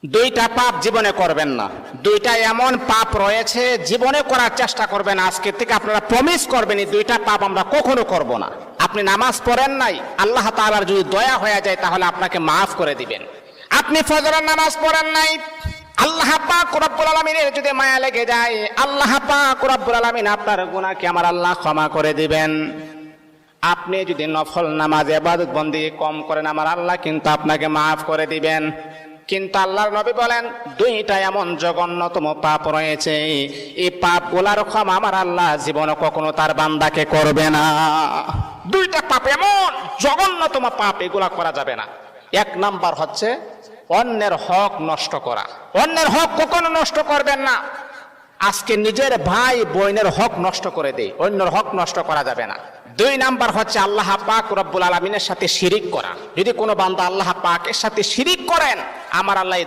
দুইটা পাপ জীবনে করবেন না। দুইটা এমন পাপ রয়েছে জীবনে করার চেষ্টা করবেন, আজকে থেকে আপনারা প্রমিস করবেন এই দুইটা পাপ আমরা কখনো করব না। আপনি নামাজ পড়েন নাই, আল্লাহ তাআলার যদি দয়া হয়ে যায় তাহলে আপনাকে মাফ করে দিবেন। আপনি ফজরের নামাজ পড়েন নাই, আল্লাহ পাক রব্বুল আলামিনের যদি মায়া লেগে যায়, আল্লাহ পাক রব্বুল আলামিন আপনার গুনাহকে আমার আল্লাহ ক্ষমা করে দিবেন। আপনি যদি নফল নামাজ ইবাদত বন্দেগী কম করেন, আমার আল্লাহ কিন্তু আপনাকে মাফ করে দিবেন। কিন্তু আল্লাহর নবী বলেন দুইটা এমন জঘন্যতম পাপ রয়েছে, এই পাপগুলার ক্ষমা আমার আল্লাহ জীবনে কখনো তার বান্দাকে করবে না। দুইটা পাপ এমন জঘন্যতম পাপ, এগুলা করা যাবে না। এক নাম্বার হচ্ছে অন্যের হক নষ্ট করা। অন্যের হক কখনো নষ্ট করবেন না। আজকে নিজের ভাই বোনের হক নষ্ট করে দেয়, অন্যের হক নষ্ট করা যাবে না। দুই নাম্বার হচ্ছে আল্লাহ পাক রব্বুল আলামিনের সাথে শিরিক করা। যদি কোনো বান্দা আল্লাহ পাকের সাথে শিরিক করেন, আমার আল্লাহ